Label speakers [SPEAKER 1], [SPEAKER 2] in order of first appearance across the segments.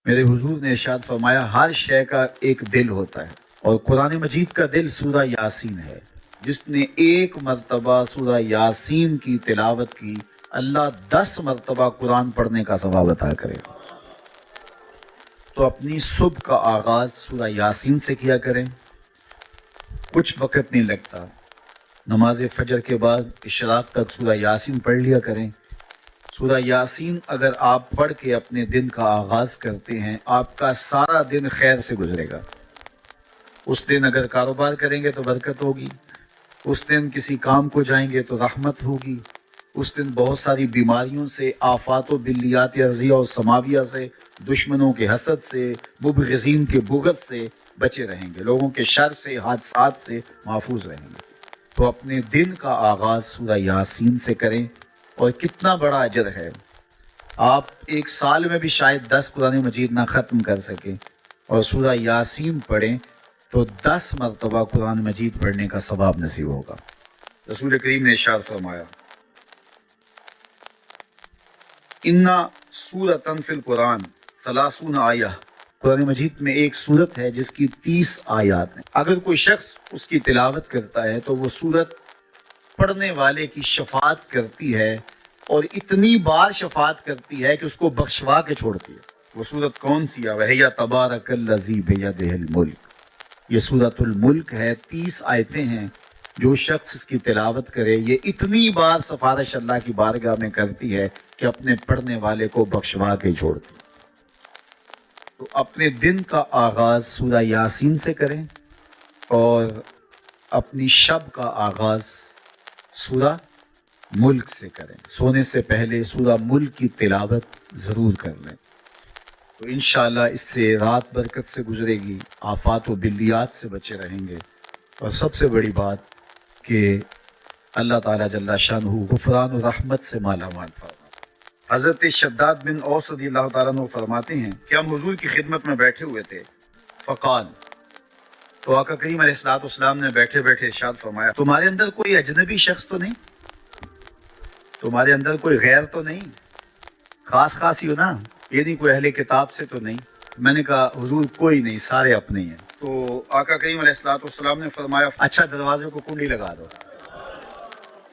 [SPEAKER 1] میرے حضور نے ارشاد فرمایا ہر شے کا ایک دل ہوتا ہے، اور قرآن مجید کا دل سورہ یاسین ہے۔ جس نے ایک مرتبہ سورہ یاسین کی تلاوت کی، اللہ 10 مرتبہ قرآن پڑھنے کا ثواب عطا کرے گا۔ تو اپنی صبح کا آغاز سورہ یاسین سے کیا کریں، کچھ وقت نہیں لگتا، نماز فجر کے بعد اشراق تک سورہ یاسین پڑھ لیا کریں۔ سورہ یاسین اگر آپ پڑھ کے اپنے دن کا آغاز کرتے ہیں، آپ کا سارا دن خیر سے گزرے گا۔ اس دن اگر کاروبار کریں گے تو برکت ہوگی، اس دن کسی کام کو جائیں گے تو رحمت ہوگی، اس دن بہت ساری بیماریوں سے، آفات و بلیات ارضیہ اور سماویہ سے، دشمنوں کے حسد سے، مبغضین کے بغض سے بچے رہیں گے، لوگوں کے شر سے، حادثات سے محفوظ رہیں گے۔ تو اپنے دن کا آغاز سورہ یاسین سے کریں، اور کتنا بڑا اجر ہے۔ آپ ایک سال میں بھی شاید 10 قرآن مجید نہ ختم کر سکیں، اور سورہ یاسین پڑھیں تو 10 مرتبہ قرآن مجید پڑھنے کا ثواب نصیب ہوگا۔ رسول کریم نے ارشاد فرمایا اِنَّ سورۃ فی القرآن 30 آیہ، قرآن مجید میں ایک سورت ہے جس کی 30 آیات ہیں۔ اگر کوئی شخص اس کی تلاوت کرتا ہے تو وہ سورت پڑھنے والے کی شفاعت کرتی ہے، اور اتنی بار شفاعت کرتی ہے کہ اس کو بخشوا کے چھوڑتی ہے۔ وہ سورت کون سی ہے؟ وَهِيَ تَبَارَكَ الَّذِي بِيَدِهِ الْمُلْكُ، یہ سورۃ الملک ہے، 30 آیتیں ہیں۔ جو شخص اس کی تلاوت کرے، یہ اتنی بار سفارش اللہ کی بارگاہ میں کرتی ہے کہ اپنے پڑھنے والے کو بخشوا کے چھوڑتی ہے۔ تو اپنے دن کا آغاز سورہ یاسین سے کریں، اور اپنی شب کا آغاز سورہ ملک سے کریں۔ سونے سے پہلے سورہ ملک کی تلاوت ضرور کر لیں، تو انشاءاللہ اس سے رات برکت سے گزرے گی، آفات و بلیات سے بچے رہیں گے، اور سب سے بڑی بات کہ اللہ تعالیٰ جل شانہ غفران و رحمت سے مالا مال فرما۔ حضرت شداد بن اوس رضی اللہ تعالیٰ عنہ فرماتے ہیں کہ ہم حضور کی خدمت میں بیٹھے ہوئے تھے، فقال، تو آقا کریم علیہ الصلوۃ والسلام نے بیٹھے بیٹھے ارشاد فرمایا تمہارے اندر کوئی اجنبی شخص تو نہیں؟ تمہارے اندر کوئی غیر تو نہیں؟ خاص ہی ہو نا، یہ نہیں کوئی اہل کتاب سے تو نہیں؟ میں نے کہا حضور کوئی نہیں، سارے اپنے ہیں۔ تو آقا کریم علیہ الصلوۃ والسلام نے فرمایا اچھا دروازے کو کنڈی لگا دو۔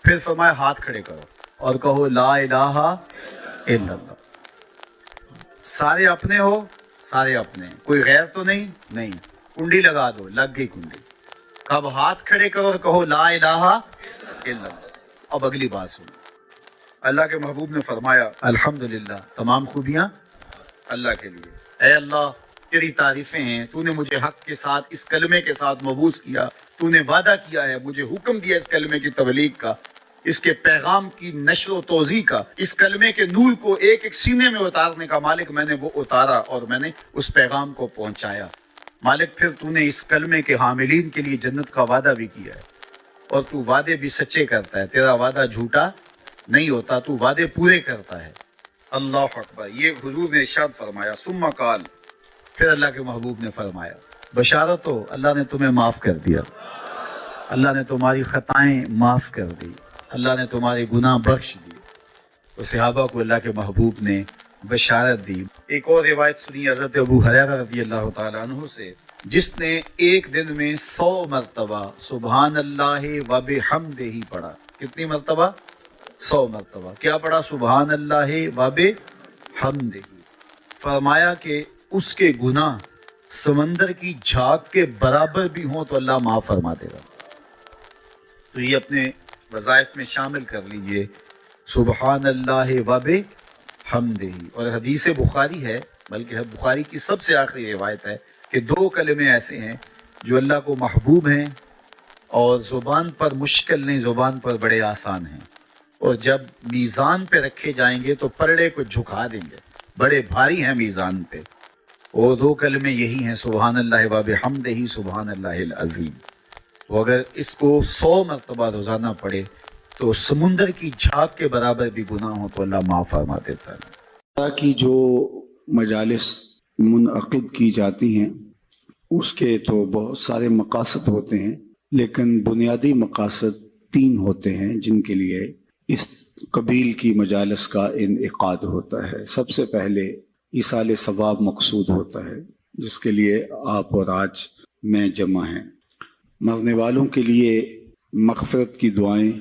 [SPEAKER 1] پھر فرمایا ہاتھ کھڑے کرو اور کہو لا الہ الا اللہ۔ سارے اپنے ہو؟ سارے اپنے، کوئی غیر تو نہیں؟ نہیں۔ کنڈی لگا دو، لگ گئی کنڈی۔ اب ہاتھ کھڑے کرو اور کہو لا الہ الا اللہ۔ اب اگلی بات سنو، اللہ کے محبوب نے فرمایا الحمدللہ، تمام خوبیاں اللہ کے لیے۔ اے اللہ تیری تعریفیں ہیں، تو نے مجھے حق کے ساتھ اس کلمے کے ساتھ مبعوث کیا، تو نے وعدہ کیا ہے، مجھے حکم دیا اس کلمے کی تبلیغ کا، اس کے پیغام کی نشر و توزیع کا، اس کلمے کے نور کو ایک ایک سینے میں اتارنے کا۔ مالک میں نے وہ اتارا اور میں نے اس پیغام کو پہنچایا۔ مالک پھر تو نے اس کلمے کے حاملین کے لیے جنت کا وعدہ بھی کیا ہے، اور تو وعدے بھی سچے کرتا ہے، تیرا وعدہ جھوٹا نہیں ہوتا، تو وعدے پورے کرتا ہے۔ اللہ اکبر، یہ حضور نے ارشاد فرمایا۔ ثم قال، پھر اللہ کے محبوب نے فرمایا بشارت ہو، اللہ نے تمہیں معاف کر دیا، اللہ نے تمہاری خطائیں معاف کر دی، اللہ نے تمہارے گناہ بخش دی۔ تو صحابہ کو اللہ کے محبوب نے بشارت دی۔ ایک اور روایت سنی حضرت ابو ہریرہ رضی اللہ تعالیٰ عنہ سے، جس نے ایک دن میں 100 مرتبہ سبحان اللہ و بحمدہ پڑھا۔ کتنی مرتبہ؟ 100 مرتبہ۔ کیا پڑھا؟ سبحان اللہ و بحمدہ۔ فرمایا کہ اس کے گناہ سمندر کی جھاگ کے برابر بھی ہوں تو اللہ معاف فرما دے گا۔ تو یہ اپنے وظائف میں شامل کر لیجئے، سبحان اللہ و بحمدہ۔ اور حدیث بخاری ہے، بلکہ بخاری کی سب سے آخری روایت ہے کہ 2 کلمے ایسے ہیں جو اللہ کو محبوب ہیں اور زبان پر مشکل نہیں، زبان پر بڑے آسان ہیں، اور جب میزان پہ رکھے جائیں گے تو پلڑے کو جھکا دیں گے، بڑے بھاری ہیں میزان پہ۔ وہ 2 کلمے یہی ہیں، سبحان اللہ و بحمدہ، سبحان اللہ العظیم۔ تو اگر اس کو 100 مرتبہ روزانہ پڑھے تو سمندر کی جھاگ کے برابر بھی گناہ ہو تو اللہ معاف فرما دیتا ہے۔
[SPEAKER 2] اللہ کی جو مجالس منعقد کی جاتی ہیں اس کے تو بہت سارے مقاصد ہوتے ہیں، لیکن بنیادی مقاصد 3 ہوتے ہیں جن کے لیے اس قبیل کی مجالس کا انعقاد ہوتا ہے۔ سب سے پہلے ایصال ثواب مقصود ہوتا ہے، جس کے لیے آپ اور آج میں جمع ہیں۔ مرنے والوں کے لیے مغفرت کی دعائیں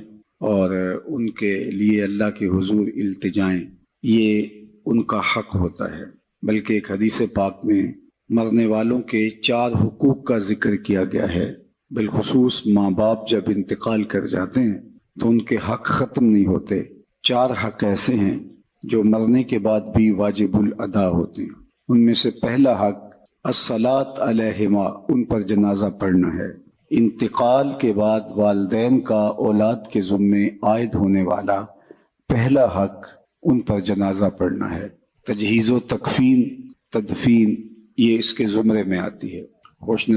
[SPEAKER 2] اور ان کے لیے اللہ کے حضور التجائیں، یہ ان کا حق ہوتا ہے۔ بلکہ ایک حدیث پاک میں مرنے والوں کے 4 حقوق کا ذکر کیا گیا ہے۔ بالخصوص ماں باپ جب انتقال کر جاتے ہیں تو ان کے حق ختم نہیں ہوتے۔ 4 حق ایسے ہیں جو مرنے کے بعد بھی واجب الادا ہوتے ہیں۔ ان میں سے پہلا حق الصلاۃ علیہما، ان پر جنازہ پڑھنا ہے۔ انتقال کے بعد والدین کا اولاد کے ذمے عائد ہونے والا پہلا حق ان پر جنازہ پڑھنا ہے۔ تجہیز و تکفین، تدفین، یہ اس کے زمرے میں آتی ہے۔ خوش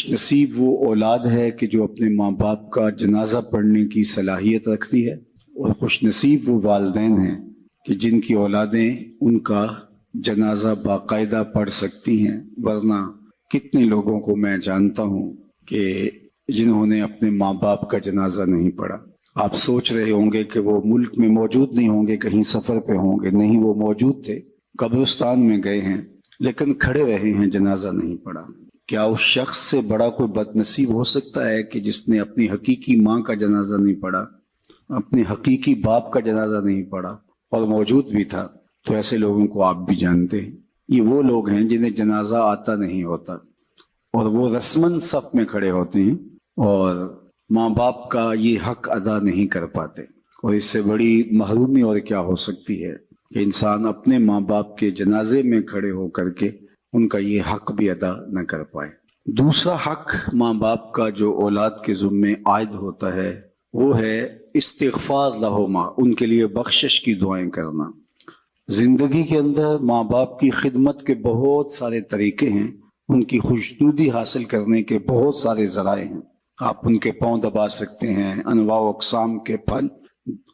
[SPEAKER 2] نصیب وہ اولاد ہے کہ جو اپنے ماں باپ کا جنازہ پڑھنے کی صلاحیت رکھتی ہے، اور خوش نصیب وہ والدین ہیں کہ جن کی اولادیں ان کا جنازہ باقاعدہ پڑھ سکتی ہیں۔ ورنہ کتنے لوگوں کو میں جانتا ہوں کہ جنہوں نے اپنے ماں باپ کا جنازہ نہیں پڑھا۔ آپ سوچ رہے ہوں گے کہ وہ ملک میں موجود نہیں ہوں گے، کہیں سفر پہ ہوں گے۔ نہیں، وہ موجود تھے، قبرستان میں گئے ہیں، لیکن کھڑے رہے ہیں، جنازہ نہیں پڑھا۔ کیا اس شخص سے بڑا کوئی بد نصیب ہو سکتا ہے کہ جس نے اپنی حقیقی ماں کا جنازہ نہیں پڑھا، اپنے حقیقی باپ کا جنازہ نہیں پڑھا، اور موجود بھی تھا؟ تو ایسے لوگوں کو آپ بھی جانتے ہیں۔ یہ وہ لوگ ہیں جنہیں جنازہ آتا نہیں ہوتا، اور وہ رسماً صف میں کھڑے ہوتے ہیں اور ماں باپ کا یہ حق ادا نہیں کر پاتے۔ اور اس سے بڑی محرومی اور کیا ہو سکتی ہے کہ انسان اپنے ماں باپ کے جنازے میں کھڑے ہو کر کے ان کا یہ حق بھی ادا نہ کر پائے۔ دوسرا حق ماں باپ کا جو اولاد کے ذمے عائد ہوتا ہے وہ ہے استغفار لہما، ان کے لیے بخشش کی دعائیں کرنا۔ زندگی کے اندر ماں باپ کی خدمت کے بہت سارے طریقے ہیں، ان کی خوشنودی حاصل کرنے کے بہت سارے ذرائع ہیں۔ آپ ان کے پاؤں دبا سکتے ہیں، انواع و اقسام کے پھل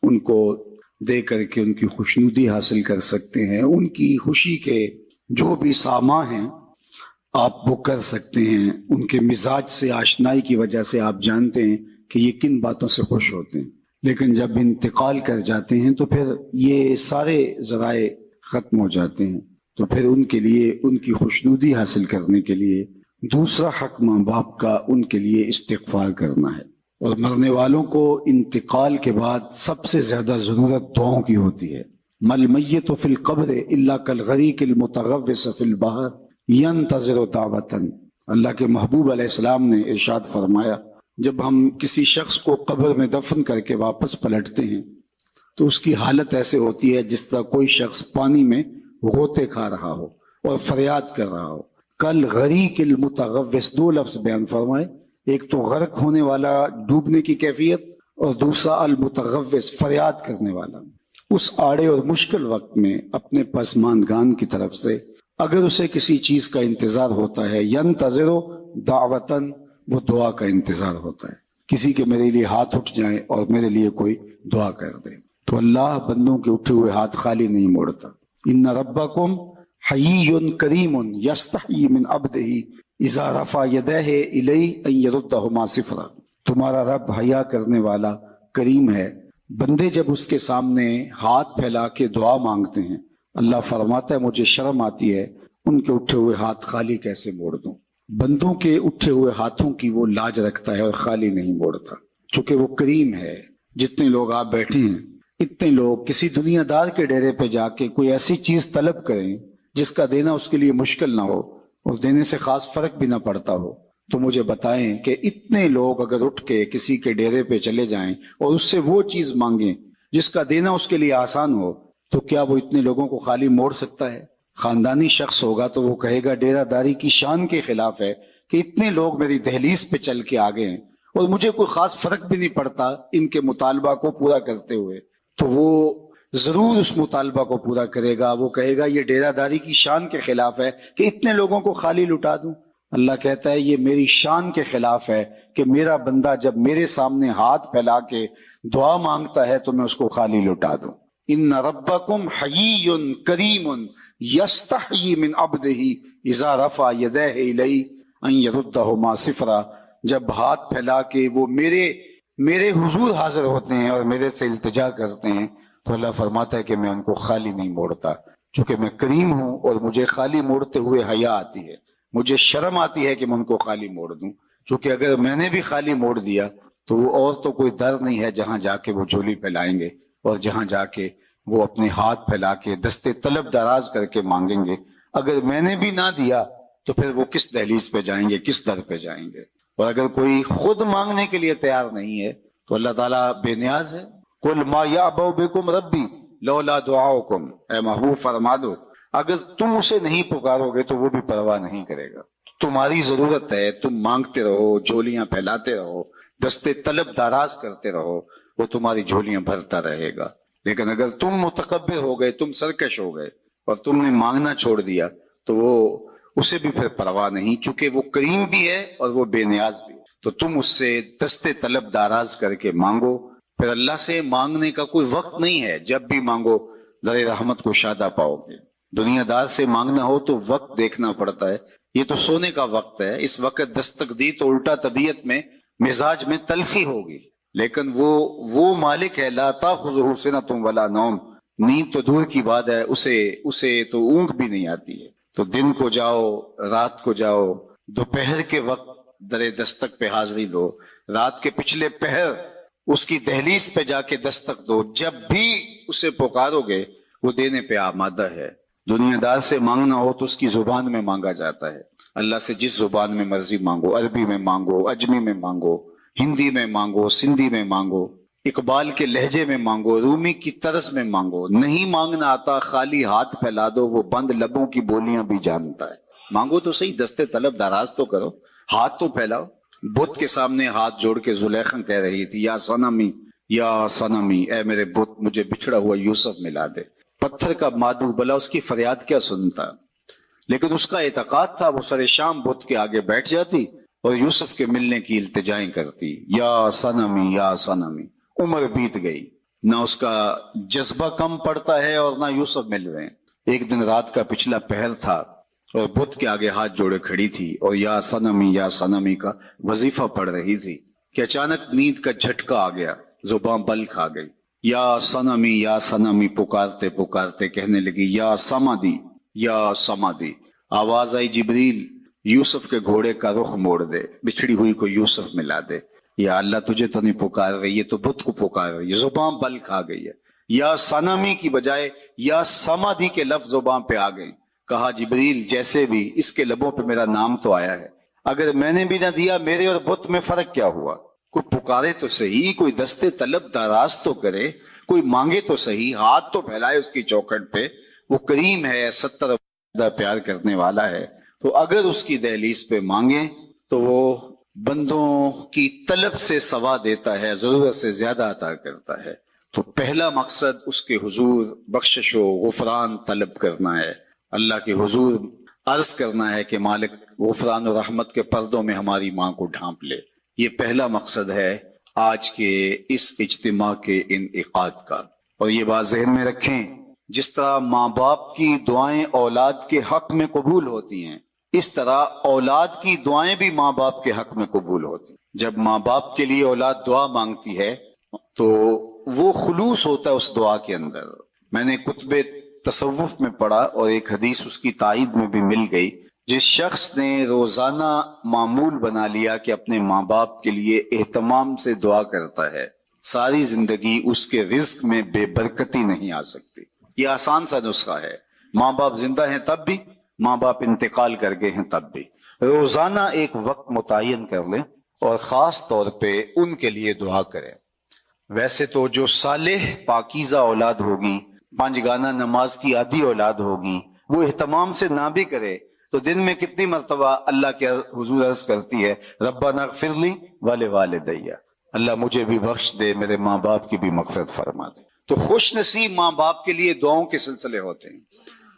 [SPEAKER 2] ان کو دے کر کے ان کی خوشنودی حاصل کر سکتے ہیں۔ ان کی خوشی کے جو بھی سامان ہیں آپ وہ کر سکتے ہیں۔ ان کے مزاج سے آشنائی کی وجہ سے آپ جانتے ہیں کہ یہ کن باتوں سے خوش ہوتے ہیں۔ لیکن جب انتقال کر جاتے ہیں تو پھر یہ سارے ذرائع ختم ہو جاتے ہیں۔ تو پھر ان کے لیے ان کی خوشنودی حاصل کرنے کے لیے دوسرا حق ماں باپ کا ان کے لیے استغفار کرنا ہے۔ اور مرنے والوں کو انتقال کے بعد سب سے زیادہ ضرورت دعاؤں کی ہوتی ہے۔ مل میت فی القبر الا کالغریق المتغوص فی البحر ینتظر دعوۃ۔ اللہ کے محبوب علیہ السلام نے ارشاد فرمایا، جب ہم کسی شخص کو قبر میں دفن کر کے واپس پلٹتے ہیں تو اس کی حالت ایسے ہوتی ہے جس طرح کوئی شخص پانی میں غوطے کھا رہا ہو اور فریاد کر رہا ہو۔ کل غریق المتغوص، 2 لفظ بیان فرمائے، ایک تو غرق ہونے والا، ڈوبنے کی کیفیت، اور دوسرا المتغوص، فریاد کرنے والا۔ اس آڑے اور مشکل وقت میں اپنے پسماندگان کی طرف سے اگر اسے کسی چیز کا انتظار ہوتا ہے، ینتظر دعوتن، وہ دعا کا انتظار ہوتا ہے، کسی کے میرے لیے ہاتھ اٹھ جائیں اور میرے لیے کوئی دعا کر دے۔ تو اللہ بندوں کے اٹھے ہوئے ہاتھ خالی نہیں موڑتا۔ ان ربکم حیی کریم یستحیی من عبدہ اذا رفع یدیہ الیہ ان یردہما صفرا۔ تمہارا رب حیا کرنے والا کریم ہے، بندے جب اس کے سامنے ہاتھ پھیلا کے دعا مانگتے ہیں، اللہ فرماتا ہے مجھے شرم آتی ہے ان کے اٹھے ہوئے ہاتھ خالی کیسے موڑ دوں۔ بندوں کے اٹھے ہوئے ہاتھوں کی وہ لاج رکھتا ہے اور خالی نہیں موڑتا، چونکہ وہ کریم ہے۔ جتنے لوگ آپ بیٹھے ہیں، اتنے لوگ کسی دنیا دار کے ڈیرے پہ جا کے کوئی ایسی چیز طلب کریں جس کا دینا اس کے لیے مشکل نہ ہو اور دینے سے خاص فرق بھی نہ پڑتا ہو، تو مجھے بتائیں کہ اتنے لوگ اگر اٹھ کے کسی کے ڈیرے پہ چلے جائیں اور اس سے وہ چیز مانگیں جس کا دینا اس کے لیے آسان ہو، تو کیا وہ اتنے لوگوں کو خالی موڑ سکتا ہے؟ خاندانی شخص ہوگا تو وہ کہے گا ڈیرہ داری کی شان کے خلاف ہے کہ اتنے لوگ میری دہلیز پہ چل کے آگے ہیں اور مجھے کوئی خاص فرق بھی نہیں پڑتا ان کے مطالبہ کو پورا کرتے ہوئے۔ تو وہ ضرور اس مطالبہ کو پورا کرے گا، وہ کہے گا یہ ڈیرہ داری کی شان کے خلاف ہے کہ اتنے لوگوں کو خالی لٹا دوں۔ اللہ کہتا ہے یہ میری شان کے خلاف ہے کہ میرا بندہ جب میرے سامنے ہاتھ پھیلا کے دعا مانگتا ہے تو میں اس کو خالی لٹا دوں۔ ان ربکم حیی کریم یستحیی من عبدہ اذا رفع یدیہ الیہ ان یردہما صفرا۔ جب ہاتھ پھیلا کے وہ میرے حضور حاضر ہوتے ہیں اور میرے سے التجا کرتے ہیں تو اللہ فرماتا ہے کہ میں ان کو خالی نہیں موڑتا، چونکہ میں کریم ہوں اور مجھے خالی موڑتے ہوئے حیا آتی ہے، مجھے شرم آتی ہے کہ میں ان کو خالی موڑ دوں، چونکہ اگر میں نے بھی خالی موڑ دیا تو وہ اور تو کوئی در نہیں ہے جہاں جا کے وہ جھولی پھیلائیں گے اور جہاں جا کے وہ اپنے ہاتھ پھیلا کے دستے طلب دراز کر کے مانگیں گے۔ اگر میں نے بھی نہ دیا تو پھر وہ کس دہلیز پہ جائیں گے، کس در پہ جائیں گے؟ اور اگر کوئی خود مانگنے کے لیے تیار نہیں ہے تو اللہ تعالیٰ بے نیاز ہے۔ قل ما یعبأ بکم ربی لولا دعاؤکم، اے محبوب فرما دو اگر تم اسے نہیں پکارو گے تو وہ بھی پرواہ نہیں کرے گا۔ تمہاری ضرورت ہے، تم مانگتے رہو، جھولیاں پھیلاتے رہو، دستے طلب دراز کرتے رہو، وہ تمہاری جھولیاں بھرتا رہے گا۔ لیکن اگر تم متکبر ہو گئے، تم سرکش ہو گئے اور تم نے مانگنا چھوڑ دیا تو وہ اسے بھی پھر پرواہ نہیں، چونکہ وہ کریم بھی ہے اور وہ بے نیاز بھی ہے۔ تو تم اس سے دستے طلب دراز کر کے مانگو۔ پھر اللہ سے مانگنے کا کوئی وقت نہیں ہے، جب بھی مانگو در رحمت کو شادہ پاؤ گے۔ دنیا دار سے مانگنا ہو تو وقت دیکھنا پڑتا ہے، یہ تو سونے کا وقت ہے، اس وقت دستک دی تو الٹا طبیعت میں مزاج میں تلخی ہوگی، لیکن وہ مالک ہے لا تاخذہ سنۃ ولا نوم، نیند تو دور کی بات ہے، اسے تو اونگ بھی نہیں آتی ہے۔ تو دن کو جاؤ، رات کو جاؤ، دوپہر کے وقت در دستک پہ حاضری دو، رات کے پچھلے پہر اس کی دہلیز پہ جا کے دستک دو، جب بھی اسے پکارو گے وہ دینے پہ آمادہ ہے۔ دنیا دار سے مانگنا ہو تو اس کی زبان میں مانگا جاتا ہے، اللہ سے جس زبان میں مرضی مانگو، عربی میں مانگو، اجمی میں مانگو، ہندی میں مانگو، سندھی میں مانگو، اقبال کے لہجے میں مانگو، رومی کی طرز میں مانگو۔ نہیں مانگنا آتا خالی ہاتھ پھیلا دو، وہ بند لبوں کی بولیاں بھی جانتا ہے۔ مانگو تو صحیح، دستے طلب دراز تو کرو، ہاتھ تو پھیلاؤ۔ بت کے سامنے ہاتھ جوڑ کے زلیخا کہہ رہی تھی یا صنمی یا صنمی، اے میرے بت مجھے بچھڑا ہوا یوسف ملا دے۔ پتھر کا مادو بلا اس کی فریاد کیا سنتا، لیکن اس کا اعتقاد تھا، وہ سر شام بت کے آگے بیٹھ جاتی اور یوسف کے ملنے کی التجائیں کرتی، یا صنمی یا صنمی۔ عمر بیت گئی، نہ اس کا جذبہ کم پڑتا ہے اور نہ یوسف مل رہے ہیں۔ ایک دن رات کا پچھلا پہر تھا اور بت کے آگے ہاتھ جوڑے کھڑی تھی اور یا صنمی کا وظیفہ پڑھ رہی تھی کہ اچانک نیند کا جھٹکا آ گیا، زباں بل کھا گئی۔ یا صنمی پکارتے پکارتے کہنے لگی یا سمادی۔ آواز آئی جبریل یوسف کے گھوڑے کا رخ موڑ دے، بچھڑی ہوئی کو یوسف ملا دے۔ یا اللہ تجھے تو نہیں پکار رہی ہے، تو بت کو پکار رہی ہے، زباں بل کھا گئی ہے۔ یا صنمی کی بجائے یا سمادی کے لفظ زباں پہ آ گئے۔ کہا جبریل جیسے بھی اس کے لبوں پہ میرا نام تو آیا ہے، اگر میں نے بھی نہ دیا میرے اور بت میں فرق کیا ہوا؟ کوئی پکارے تو صحیح، کوئی دستے طلب دراز تو کرے، کوئی مانگے تو صحیح، ہاتھ تو پھیلائے اس کی چوکھٹ پہ۔ وہ کریم ہے، 70 پیار کرنے والا ہے، تو اگر اس کی دہلیز پہ مانگے تو وہ بندوں کی طلب سے سوا دیتا ہے، ضرورت سے زیادہ عطا کرتا ہے۔ تو پہلا مقصد اس کے حضور بخشش و غفران طلب کرنا ہے، اللہ کے حضور عرض کرنا ہے کہ مالک غفران و رحمت کے پردوں میں ہماری ماں کو ڈھانپ لے۔ یہ پہلا مقصد ہے آج کے اس اجتماع کے انعقاد کا۔ اور یہ بات ذہن میں رکھیں، جس طرح ماں باپ کی دعائیں اولاد کے حق میں قبول ہوتی ہیں، اس طرح اولاد کی دعائیں بھی ماں باپ کے حق میں قبول ہوتی ہیں۔ جب ماں باپ کے لیے اولاد دعا مانگتی ہے تو وہ خلوص ہوتا ہے اس دعا کے اندر۔ میں نے کتب تصوف میں پڑھا اور ایک حدیث اس کی تائید میں بھی مل گئی، جس شخص نے روزانہ معمول بنا لیا کہ اپنے ماں باپ کے لیے اہتمام سے دعا کرتا ہے، ساری زندگی اس کے رزق میں بے برکتی نہیں آ سکتی۔ یہ آسان سا نسخہ ہے، ماں باپ زندہ ہیں تب بھی، ماں باپ انتقال کر گئے ہیں تب بھی۔ روزانہ ایک وقت متعین کر لیں اور خاص طور پہ ان کے لیے دعا کریں۔ ویسے تو جو صالح پاکیزہ اولاد ہوگی، 5 گانا نماز کی عادی اولاد ہوگی، وہ اہتمام سے نہ بھی کرے تو دن میں کتنی مرتبہ اللہ کے حضور عرض کرتی ہے ربنا اغفر لی ولوالدی، اللہ مجھے بھی بخش دے، میرے ماں باپ کی بھی مغفرت فرما دے۔ تو خوش نصیب ماں باپ کے لیے دعاؤں کے سلسلے ہوتے ہیں،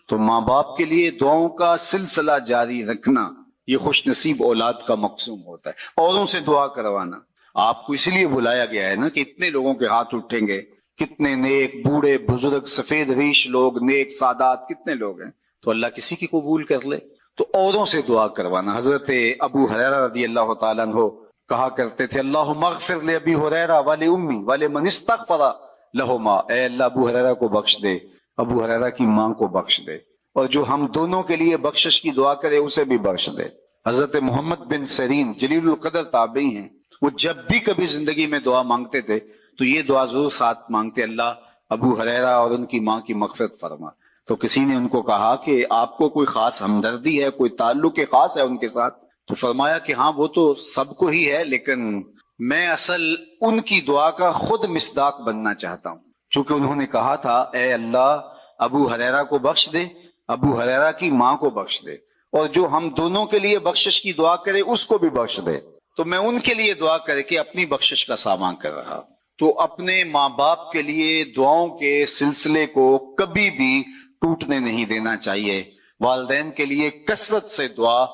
[SPEAKER 2] تو ماں باپ کے لیے دعاؤں کا سلسلہ جاری رکھنا یہ خوش نصیب اولاد کا مقصوم ہوتا ہے۔ اوروں سے دعا کروانا آپ کو اس لیے بلایا گیا ہے نا کہ اتنے لوگوں کے ہاتھ اٹھیں گے، کتنے نیک بوڑھے بزرگ سفید ریش لوگ، نیک سادات کتنے لوگ ہیں، تو اللہ کسی کی قبول کر لے۔ تو اوروں سے دعا کروانا۔ حضرت ابو ہریرہ رضی اللہ تعالیٰ عنہ کہا کرتے تھے اللہم اغفر لأبی ہریرہ ولأمی ولمن استغفر لہما، اے اللہ ابو ہریرہ کو بخش دے، ابو ہریرہ کی ماں کو بخش دے، اور جو ہم دونوں کے لیے بخشش کی دعا کرے اسے بھی بخش دے۔ حضرت محمد بن سیرین جلیل القدر تابعی ہیں، وہ جب بھی کبھی زندگی میں دعا مانگتے تھے تو یہ دعا ضرور ساتھ مانگتے، اللہ ابو ہریرہ اور ان کی ماں کی مغفرت فرما۔ تو کسی نے ان کو کہا کہ آپ کو کوئی خاص ہمدردی ہے، کوئی تعلق خاص ہے ان کے ساتھ؟ تو فرمایا کہ ہاں وہ تو سب کو ہی ہے، لیکن میں اصل ان کی دعا کا خود مصداق بننا چاہتا ہوں، چونکہ انہوں نے کہا تھا اے اللہ ابو ہریرہ کو بخش دے، ابو ہریرہ کی ماں کو بخش دے، اور جو ہم دونوں کے لیے بخشش کی دعا کرے اس کو بھی بخش دے۔ تو میں ان کے لیے دعا کر کے اپنی بخشش کا سامان کر رہا۔ تو اپنے ماں باپ کے لیے دعاؤں کے سلسلے کو کبھی بھی ٹوٹنے نہیں دینا چاہیے۔ والدین کے لیے کثرت سے دعا،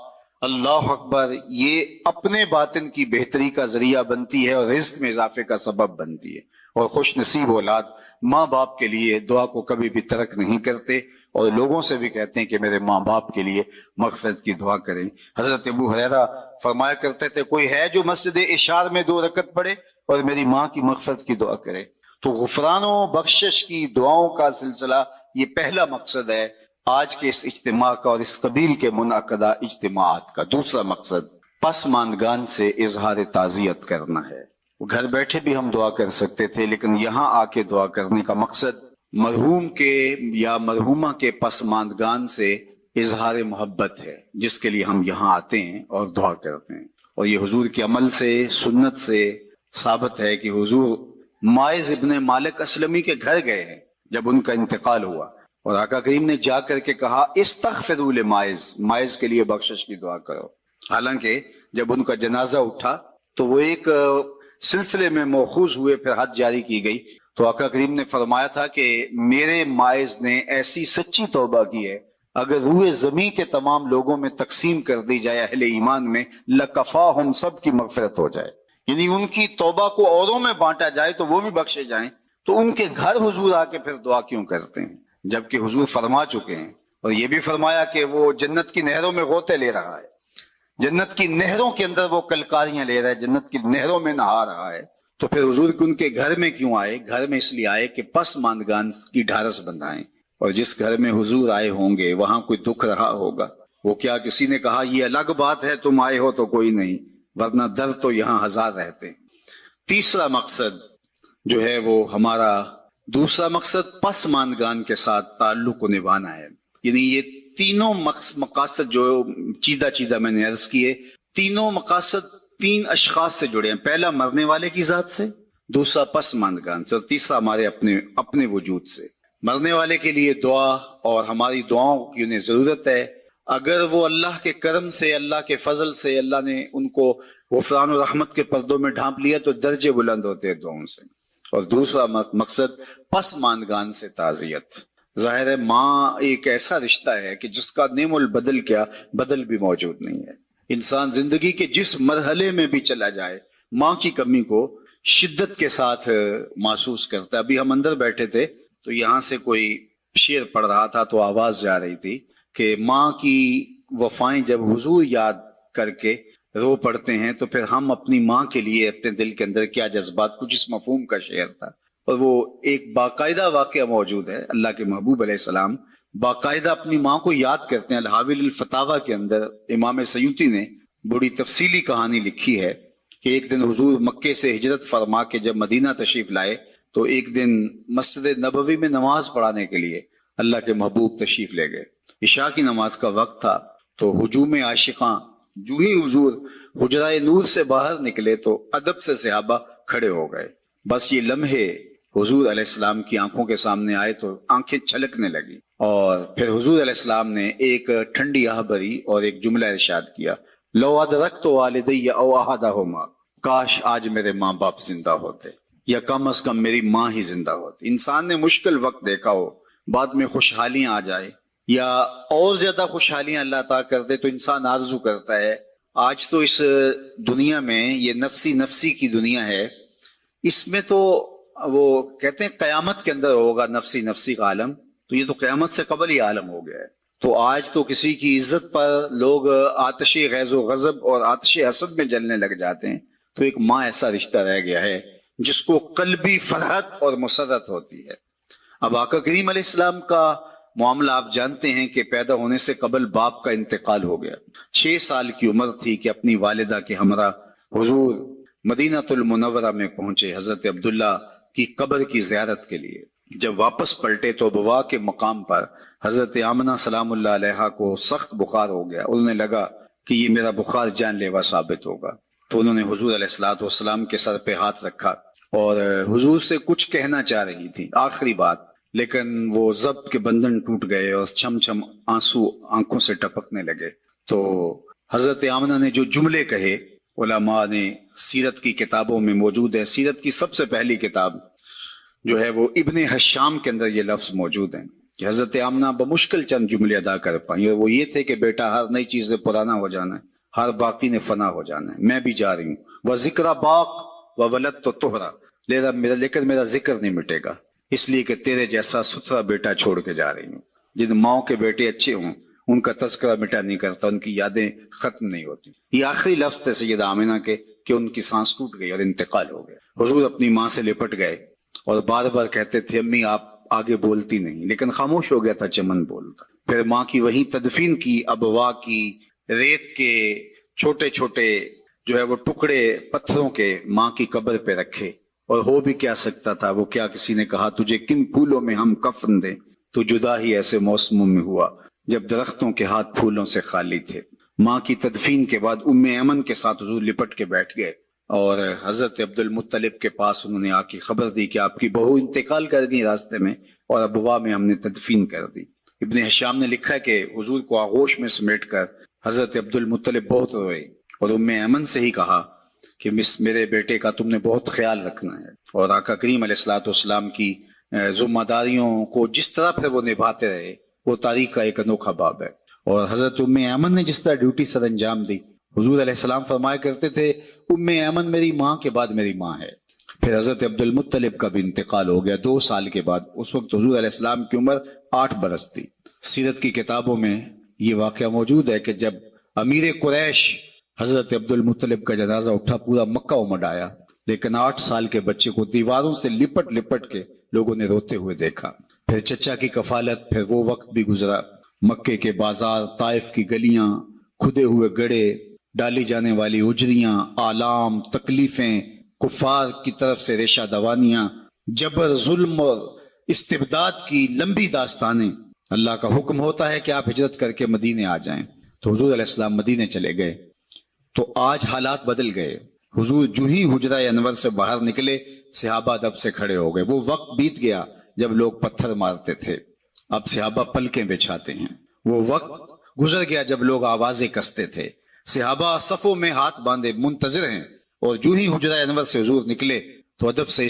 [SPEAKER 2] اللہ اکبر، یہ اپنے باطن کی بہتری کا ذریعہ بنتی ہے اور رزق میں اضافے کا سبب بنتی ہے، اور خوش نصیب اولاد ماں باپ کے لیے دعا کو کبھی بھی ترک نہیں کرتے، اور لوگوں سے بھی کہتے ہیں کہ میرے ماں باپ کے لیے مغفرت کی دعا کریں۔ حضرت ابو ہریرہ فرمایا کرتے تھے کوئی ہے جو مسجد اشار میں 2 رکعت پڑھے اور میری ماں کی مغفرت کی دعا کرے؟ تو غفران و بخشش کی دعاؤں کا سلسلہ یہ پہلا مقصد ہے آج کے اس اجتماع کا اور اس قبیل کے منعقدہ اجتماعات کا۔ دوسرا مقصد پسماندگان سے اظہار تعزیت کرنا ہے۔ گھر بیٹھے بھی ہم دعا کر سکتے تھے، لیکن یہاں آ کے دعا کرنے کا مقصد مرحوم کے یا مرحومہ کے پسماندگان سے اظہار محبت ہے، جس کے لیے ہم یہاں آتے ہیں اور دعا کرتے ہیں۔ اور یہ حضور کے عمل سے، سنت سے ثابت ہے کہ حضور مائز ابن مالک اسلمی کے گھر گئے ہیں جب ان کا انتقال ہوا، اور آقا کریم نے جا کر کے کہا استغفروا لمائز، مائز کے لیے بخشش کی دعا کرو۔ حالانکہ جب ان کا جنازہ اٹھا تو وہ ایک سلسلے میں مؤخوذ ہوئے، پھر حد جاری کی گئی، تو آقا کریم نے فرمایا تھا کہ میرے مائز نے ایسی سچی توبہ کی ہے، اگر روئے زمین کے تمام لوگوں میں تقسیم کر دی جائے اہل ایمان میں، لکفاہم، سب کی مغفرت ہو جائے، یعنی ان کی توبہ کو اوروں میں بانٹا جائے تو وہ بھی بخشے جائیں۔ تو ان کے گھر حضور آ کے پھر دعا کیوں کرتے ہیں، جبکہ حضور فرما چکے ہیں، اور یہ بھی فرمایا کہ وہ جنت کی نہروں میں غوطے لے رہا ہے، جنت کی نہروں کے اندر وہ کلکاریاں لے رہا ہے، جنت کی نہروں میں نہا رہا ہے۔ تو پھر حضور ان کے گھر میں کیوں آئے؟ گھر میں اس لیے آئے کہ پسماندگان کی ڈھارس بندھائیں، اور جس گھر میں حضور آئے ہوں گے وہاں کوئی دکھ رہا ہوگا، وہ کیا کسی نے کہا یہ الگ بات ہے تم آئے ہو تو کوئی نہیں، ورنہ درد تو یہاں ہزار رہتے ہیں۔ تیسرا مقصد جو ہے وہ ہمارا دوسرا مقصد پسماندگان کے ساتھ تعلق کو نبھانا ہے۔ یعنی یہ تینوں مقاصد جو چیدہ میں نے عرض کیے، تینوں مقاصد 3 اشخاص سے جڑے ہیں۔ پہلا مرنے والے کی ذات سے، دوسرا پسماندگان سے، اور تیسرا ہمارے اپنے وجود سے۔ مرنے والے کے لیے دعا، اور ہماری دعاؤں کی انہیں ضرورت ہے۔ اگر وہ اللہ کے کرم سے، اللہ کے فضل سے اللہ نے ان کو غفران و رحمت کے پردوں میں ڈھانپ لیا تو درجے بلند ہوتے ہیں دعاؤں سے۔ اور دوسرا مقصد پسماندگان سے تعزیت۔ ظاہر ہے ماں ایک ایسا رشتہ ہے کہ جس کا نعم البدل کیا بدل بھی موجود نہیں ہے۔ انسان زندگی کے جس مرحلے میں بھی چلا جائے ماں کی کمی کو شدت کے ساتھ محسوس کرتا ہے۔ ابھی ہم اندر بیٹھے تھے تو یہاں سے کوئی شعر پڑھ رہا تھا تو آواز جا رہی تھی کہ ماں کی وفائیں جب حضور یاد کر کے رو پڑتے ہیں تو پھر ہم اپنی ماں کے لیے اپنے دل کے اندر کیا جذبات، کچھ اس مفہوم کا شعر تھا۔ اور وہ ایک باقاعدہ واقعہ موجود ہے، اللہ کے محبوب علیہ السلام باقاعدہ اپنی ماں کو یاد کرتے ہیں۔ الحاویل الفتاوی کے اندر امام سیوطی نے بڑی تفصیلی کہانی لکھی ہے کہ ایک دن حضور مکے سے ہجرت فرما کے جب مدینہ تشریف لائے تو ایک دن مسجد نبوی میں نماز پڑھانے کے لیے اللہ کے محبوب تشریف لے گئے۔ عشاء کی نماز کا وقت تھا تو ہجوم عاشقاں جو ہی حضور حجرہ نور سے باہر نکلے تو ادب سے صحابہ کھڑے ہو گئے۔ بس یہ لمحے حضور علیہ السلام کی آنکھوں کے سامنے آئے تو آنکھیں چھلکنے لگی، اور پھر حضور علیہ السلام نے ایک ٹھنڈی آہ بھری اور ایک جملہ ارشاد کیا، لو ادرکت والدی او احدہما، کاش آج میرے ماں باپ زندہ ہوتے، یا کم از کم میری ماں ہی زندہ ہوتی۔ انسان نے مشکل وقت دیکھا ہو، بعد میں خوشحالیاں آ جائے یا اور زیادہ خوشحالیاں اللہ عطا کر دے تو انسان آرزو کرتا ہے۔ آج تو اس دنیا میں یہ نفسی کی دنیا ہے، اس میں تو وہ کہتے ہیں قیامت کے اندر ہوگا نفسی کا عالم، تو یہ تو قیامت سے قبل ہی عالم ہو گیا ہے۔ تو آج تو کسی کی عزت پر لوگ آتش غیظ و غضب اور آتش حسد میں جلنے لگ جاتے ہیں، تو ایک ماں ایسا رشتہ رہ گیا ہے جس کو قلبی فرحت اور مسرت ہوتی ہے۔ اب آقا کریم علیہ السلام کا معاملہ آپ جانتے ہیں کہ پیدا ہونے سے قبل باپ کا انتقال ہو گیا. 6 سال کی عمر تھی کہ اپنی والدہ کے ہمراہ حضور مدینہ المنورہ میں پہنچے حضرت عبداللہ کی قبر کی زیارت کے لیے. جب واپس پلٹے تو بوا کے مقام پر حضرت آمنہ سلام اللہ علیہا کو سخت بخار ہو گیا. انہیں لگا کہ یہ میرا بخار جان لیوا ثابت ہوگا، تو انہوں نے حضور علیہ الصلوۃ والسلام کے سر پہ ہاتھ رکھا اور حضور سے کچھ کہنا چاہ رہی تھی، آخری بات، لیکن وہ ضبط کے بندھن ٹوٹ گئے اور چھم چھم آنسو آنکھوں سے ٹپکنے لگے. تو حضرت آمنہ نے جو جملے کہے، علماء نے سیرت کی کتابوں میں موجود ہے. سیرت کی سب سے پہلی کتاب جو ہے وہ ابن حشام کے اندر یہ لفظ موجود ہیں کہ حضرت آمنہ بمشکل چند جملے ادا کر پائیں. وہ یہ تھے کہ بیٹا ہر نئی چیز سے پرانا ہو جانا ہے، ہر باقی نے فنا ہو جانا ہے، میں بھی جا رہی ہوں. وہ ذکر باق و ولد تو توہرا، لیکن میرا ذکر نہیں مٹے گا، اس لیے کہ تیرے جیسا ستھرا بیٹا چھوڑ کے جا رہی ہوں. جن ماؤں کے بیٹے اچھے ہوں ان کا تذکرہ مٹا نہیں کرتا، ان کی یادیں ختم نہیں ہوتی. یہ آخری لفظ تھے سیدہ آمنہ کے کہ ان کی سانس ٹوٹ گئی اور انتقال ہو گیا. حضور اپنی ماں سے لپٹ گئے اور بار بار کہتے تھے امی آپ آگے بولتی نہیں، لیکن خاموش ہو گیا تھا چمن بولتا. پھر ماں کی وہی تدفین کی، ابوا کی ریت کے چھوٹے چھوٹے جو ہے وہ ٹکڑے پتھروں کے ماں کی قبر پہ رکھے. اور ہو بھی کیا سکتا تھا، وہ کیا کسی نے کہا تجھے کن پھولوں میں ہم کفن دیں، تو جدا ہی ایسے موسموں میں ہوا جب درختوں کے ہاتھ پھولوں سے خالی تھے. ماں کی تدفین کے بعد ام ایمن کے ساتھ حضور لپٹ کے بیٹھ گئے اور حضرت عبد المطلب کے پاس انہوں نے آ کے خبر دی کہ آپ کی بہو انتقال کر گئی راستے میں اور ابوا میں ہم نے تدفین کر دی. ابن حشام نے لکھا ہے کہ حضور کو آغوش میں سمیٹ کر حضرت عبد المطلب بہت روئے اور ام ایمن سے ہی کہا کہ میرے بیٹے کا تم نے بہت خیال رکھنا ہے. اور آقا کریم علیہ الصلوۃ والسلام کی ذمہ داریوں کو جس طرح پھر وہ نبھاتے رہے وہ تاریخ کا ایک انوکھا باب ہے. اور حضرت ام ایمن نے جس طرح ڈیوٹی سر انجام دی، حضور علیہ السلام فرمایا کرتے تھے ام ایمن میری ماں کے بعد میری ماں ہے. پھر حضرت عبد المطلب کا بھی انتقال ہو گیا 2 سال کے بعد. اس وقت حضور علیہ السلام کی عمر 8 برس تھی. سیرت کی کتابوں میں یہ واقعہ موجود ہے کہ جب امیر قریش حضرت عبد المطلب کا جنازہ اٹھا پورا مکہ امڈ آیا، لیکن 8 سال کے بچے کو دیواروں سے لپٹ لپٹ کے لوگوں نے روتے ہوئے دیکھا. پھر چچا کی کفالت، پھر وہ وقت بھی گزرا. مکے کے بازار، طائف کی گلیاں، کھدے ہوئے گڑھے، ڈالی جانے والی اجریاں، آلام، تکلیفیں، کفار کی طرف سے ریشہ دوانیاں، جبر، ظلم اور استبداد کی لمبی داستانیں. اللہ کا حکم ہوتا ہے کہ آپ ہجرت کر کے مدینے آ جائیں، تو حضور علیہ السلام مدینے چلے گئے. تو آج حالات بدل گئے. حضور جو ہی حجرہ انور سے باہر نکلے صحابہ دب سے کھڑے ہو گئے. وہ وقت بیت گیا جب لوگ پتھر مارتے تھے، اب صحابہ پلکیں بچھاتے ہیں. وہ وقت گزر گیا جب لوگ آوازیں کستے تھے. صحابہ صفوں میں ہاتھ باندھے منتظر ہیں، اور جو ہی حجرہ انور سے حضور نکلے تو ادب سے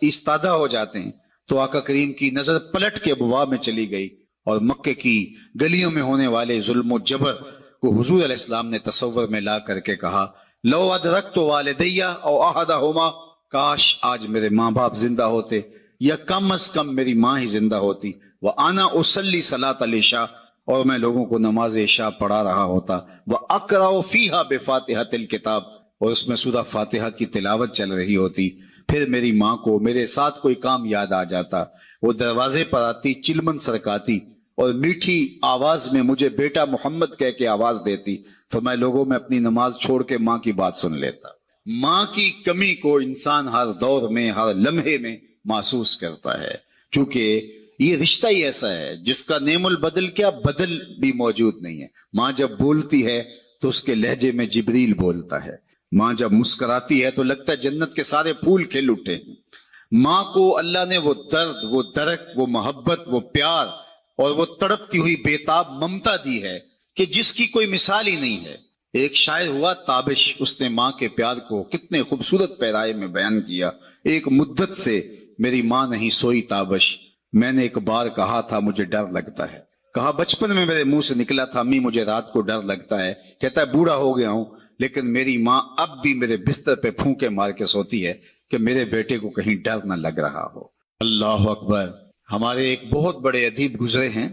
[SPEAKER 2] استادہ ہو جاتے ہیں. تو آقا کریم کی نظر پلٹ کے ابوا میں چلی گئی اور مکے کی گلیوں میں ہونے والے ظلم و جبر کو حضور علیہ السلام نے تصور میں لا کر کے کہا لو ادرکت والدیہ او احدہما، کاش آج میرے ماں باپ زندہ ہوتے یا کم از کم میری ماں ہی زندہ ہوتی. وَأَنَا أُصَلِّي صَلَاةَ الْعِشَاء، اور میں لوگوں کو نماز عشاء پڑھا رہا ہوتا. وَأَقْرَأُ فِيهَا بِفَاتِحَةِ الْكِتَابِ، اور اس میں سورہ فاتحہ کی تلاوت چل رہی ہوتی. پھر میری ماں کو میرے ساتھ کوئی کام یاد آ جاتا، وہ دروازے پر آتی، چلمن سرکاتی اور میٹھی آواز میں مجھے بیٹا محمد کہہ کے آواز دیتی. فرمایا لوگوں میں اپنی نماز چھوڑ کے ماں کی بات سن لیتا. ماں کی کمی کو انسان ہر دور میں، ہر لمحے میں محسوس کرتا ہے، چونکہ یہ رشتہ ہی ایسا ہے جس کا نعم البدل کیا بدل بھی موجود نہیں ہے. ماں جب بولتی ہے تو اس کے لہجے میں جبریل بولتا ہے. ماں جب مسکراتی ہے تو لگتا ہے جنت کے سارے پھول کھل اٹھے ہیں. ماں کو اللہ نے وہ درد، وہ درک، وہ محبت، وہ پیار اور وہ تڑپتی ہوئی بےتاب ممتا دی ہے کہ جس کی کوئی مثال ہی نہیں ہے. ایک شاعر ہوا تابش، اس نے ماں کے پیار کو کتنے خوبصورت پیرائے میں بیان کیا. ایک مدت سے میری ماں نہیں سوئی تابش، میں نے ایک بار کہا تھا مجھے ڈر لگتا ہے. کہا بچپن میں میرے منہ سے نکلا تھا امی مجھے رات کو ڈر لگتا ہے. کہتا ہے بوڑھا ہو گیا ہوں لیکن میری ماں اب بھی میرے بستر پہ پھونکے مار کے سوتی ہے کہ میرے بیٹے کو کہیں ڈر نہ لگ رہا ہو. اللہ اکبر. ہمارے ایک بہت بڑے ادیب گزرے ہیں،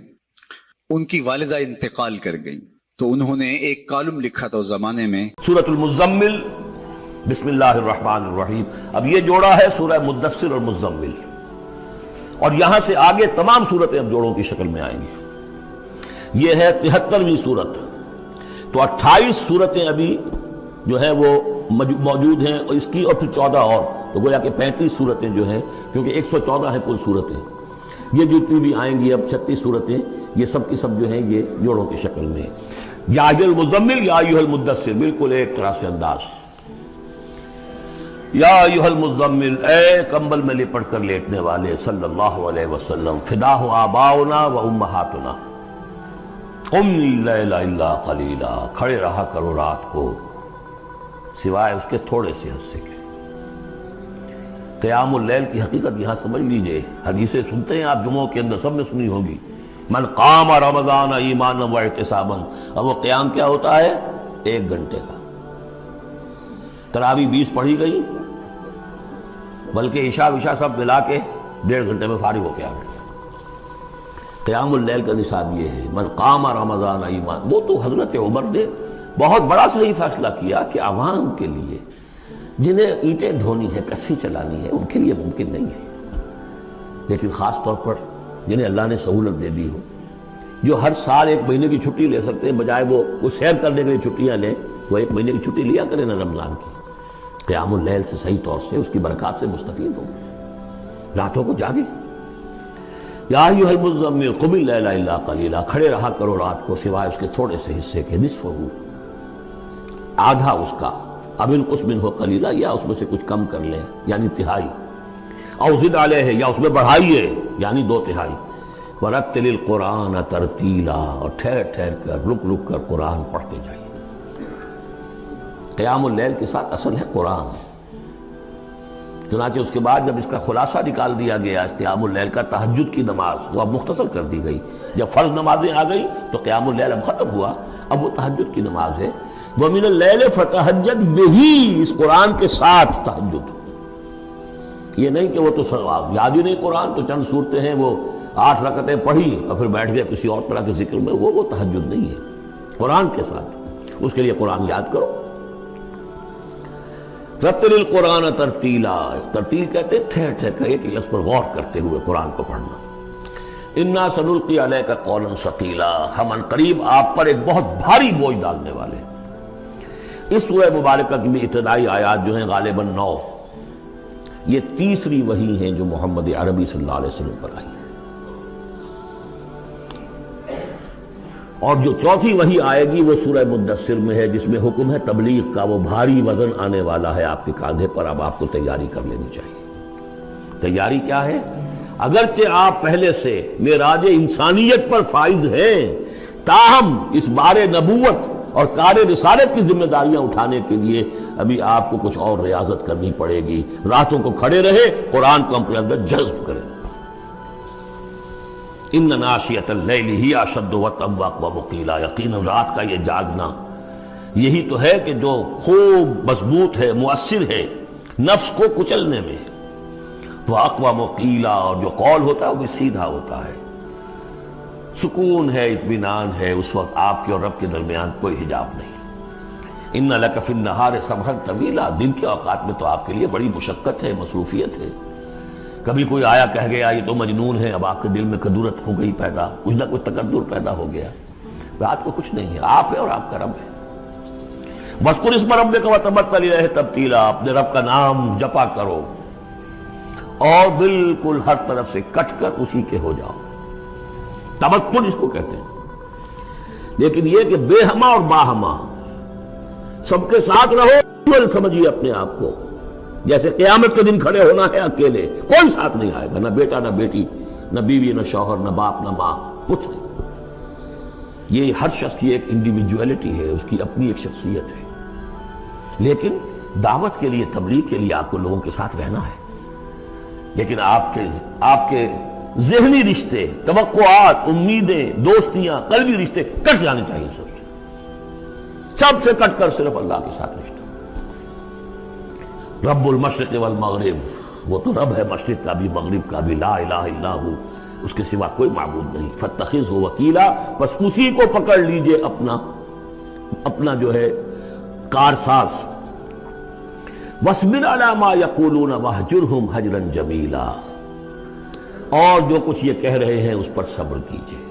[SPEAKER 2] ان کی والدہ انتقال کر گئیں تو انہوں نے ایک کالم لکھا تھا اس زمانے میں،
[SPEAKER 3] سورۃ المزمل، بسم اللہ الرحمن الرحیم. اب یہ جوڑا ہے سورہ مدثر اور مزمل. اور یہاں سے آگے تمام صورتیں اب جوڑوں کی شکل میں آئیں گی. یہ ہے 73ویں صورت. تو 28 صورتیں ابھی جو ہے وہ موجود ہیں، اور اس کی اور پھر 14 اور، تو گویا کہ 35 صورتیں جو ہیں، کیونکہ 114 ہے کل صورتیں. یہ جتنی بھی آئیں گی اب 36 صورتیں، یہ سب کی سب جو ہیں یہ جوڑوں کی شکل میں. یا ایھا المزمل یا ایھا المدثر، بالکل ایک طرح سے انداز. یا ایھا المزمل، اے کمبل میں لپٹ کر لیٹنے والے، صلی اللہ علیہ وسلم، فداہ آباؤنا و امہاتنا، قم اللیل الا قلیلا، کھڑے رہا کرو رات کو سوائے اس کے تھوڑے سے حصے کے. قیام اللیل کی حقیقت یہاں سمجھ لیجئے. حدیثیں سنتے ہیں آپ جمعوں کے اندر، سب نے سنی ہوگی، من قام رمضان ایمانا و احتسابا. اب وہ قیام کیا ہوتا ہے؟ 1 گھنٹے کا. تراویح 20 پڑھی گئی، بلکہ عشاء وشاء سب ملا کے 1.5 گھنٹے میں فارغ ہو کے آ گئے. قیام اللیل کا نصاب یہ ہے، من قام رمضان ایمان. وہ تو حضرت عمر نے بہت بڑا صحیح فیصلہ کیا کہ عوام کے لیے جنہیں اینٹیں ڈھونی ہے، کسی چلانی ہے، ان کے لیے ممکن نہیں ہے، لیکن خاص طور پر جنہیں اللہ نے سہولت دے دی ہو، جو ہر سال 1 مہینے کی چھٹی لے سکتے ہیں، بجائے وہ سیر کرنے کے لیے چھٹیاں لیں، وہ 1 مہینے کی چھٹی لیا کریں نا رمضان کی. قیام اللیل سے صحیح طور سے اس کی برکات سے مستفید ہو، راتوں کو جاگے. یا ایھا المزمل قم اللیل الا قلیلا، کھڑے رہا کرو رات کو سوائے اس کے تھوڑے سے حصے کے، نصفہ، آدھا اس کا، اب انقص منہ قلیلا، یا اس میں سے کچھ کم کر لیں یعنی تہائی، او زد علیہ، یا اس میں بڑھائیے یعنی 2/3. ورتل القرآن ترتیلا، اور ٹھہر ٹھہر کر رک رک کر قرآن پڑھتے جائیے. قیام اللیل کے ساتھ اصل ہے قرآن. چنانچہ اس کے بعد جب اس کا خلاصہ نکال دیا گیا اس قیام اللیل کا، تہجد کی نماز وہ اب مختصر کر دی گئی. جب فرض نمازیں آ گئی تو قیام اللیل اب ختم ہوا، اب وہ تہجد کی نماز ہے. وَمِنَ اللَّيْلِ فَتَہجد بِهِ، اس قرآن کے ساتھ تہجد. یہ نہیں کہ وہ تو یاد ہی نہیں قرآن، تو چند صورتیں ہیں وہ 8 رکعتیں پڑھی اور پھر بیٹھ گئے کسی اور طرح کے ذکر میں، وہ تہجد نہیں ہے. قرآن کے ساتھ اس کے لیے قرآن یاد کرو. رتل القرآن ترتیلا، ترتیل کہتے ہیں ٹھہر ٹھہر کر ایک لفظ پر غور کرتے ہوئے قرآن کو پڑھنا. انا سنلقی علیک قولا ثقیلا، ہم عنقریب آپ پر ایک بہت بھاری بوجھ ڈالنے والے. اس سورہ مبارکہ کی ابتدائی آیات جو ہیں غالباً 9، یہ تیسری وحی ہیں جو محمد عربی صلی اللہ علیہ وسلم پر آئی ہے. اور جو چوتھی وحی آئے گی وہ سورہ مدثر میں ہے، جس میں حکم ہے تبلیغ کا. وہ بھاری وزن آنے والا ہے آپ کے کاندھے پر، اب آپ کو تیاری کر لینی چاہیے. تیاری کیا ہے؟ اگرچہ آپ پہلے سے معراج انسانیت پر فائز ہیں، تاہم اس بار نبوت اور کار رسالت کی ذمہ داریاں اٹھانے کے لیے ابھی آپ کو کچھ اور ریاضت کرنی پڑے گی. راتوں کو کھڑے رہے، قرآن کو اپنے اندر جذب کریں. ان ناشیۃ اللیل ہی اشد وطئا واقوم قیلا، یقیناً رات کا یہ جاگنا یہی تو ہے کہ جو خوب مضبوط ہے، مؤثر ہے نفس کو کچلنے میں. واقوم قیلا، اور جو قول ہوتا ہے وہ بھی سیدھا ہوتا ہے. سکون ہے، اطمینان ہے، اس وقت آپ کے اور رب کے درمیان کوئی حجاب نہیں. ان لک فی النہار سبحا طویلا، دن کے اوقات میں تو آپ کے لیے بڑی مشقت ہے، مصروفیت ہے. کبھی کوئی آیا کہہ گیا یہ تو مجنون ہے، اب آپ کے دل میں کدورت ہو گئی پیدا، کچھ نہ کچھ تکدر پیدا ہو گیا. رات کو کچھ نہیں ہے، آپ ہے اور آپ کا رب ہے. وَاذْكُرِ اسْمَ رَبِّكَ وَتَبَتَّلْ إِلَيْهِ تَبْتِيلًا، اپنے رب کا نام جپا کرو اور بالکل ہر طرف سے کٹ کر اسی کے ہو جاؤ. تبتل اس کو کہتے ہیں. لیکن یہ کہ بے ہما اور باہما سب کے ساتھ رہو، سمجھیے اپنے آپ کو جیسے قیامت کے دن کھڑے ہونا ہے اکیلے، کوئی ساتھ نہیں آئے گا، نہ بیٹا نہ بیٹی، نہ بیوی نہ شوہر، نہ باپ نہ ماں، کچھ نہیں. یہ ہر شخص کی ایک انڈیویجویلٹی ہے، اس کی اپنی ایک شخصیت ہے. لیکن دعوت کے لیے، تبلیغ کے لیے آپ کو لوگوں کے ساتھ رہنا ہے. لیکن آپ کے ذہنی رشتے، توقعات، امیدیں، دوستیاں، قلبی رشتے کٹ جانے چاہیے. سب سے کٹ کر صرف اللہ کے ساتھ رشتہ. رب المشرق والمغرب، وہ تو رب ہے مشرق کا بھی مغرب کا بھی، لا الہ الا ہو، اس کے سوا کوئی معبود نہیں. فاتخذہ وکیلا، بس اسی کو پکڑ لیجئے اپنا جو ہے کارساز. واصبر علی ما یقولون واہجرہم ہجرا جمیلا، اور جو کچھ یہ کہہ رہے ہیں اس پر صبر کیجئے.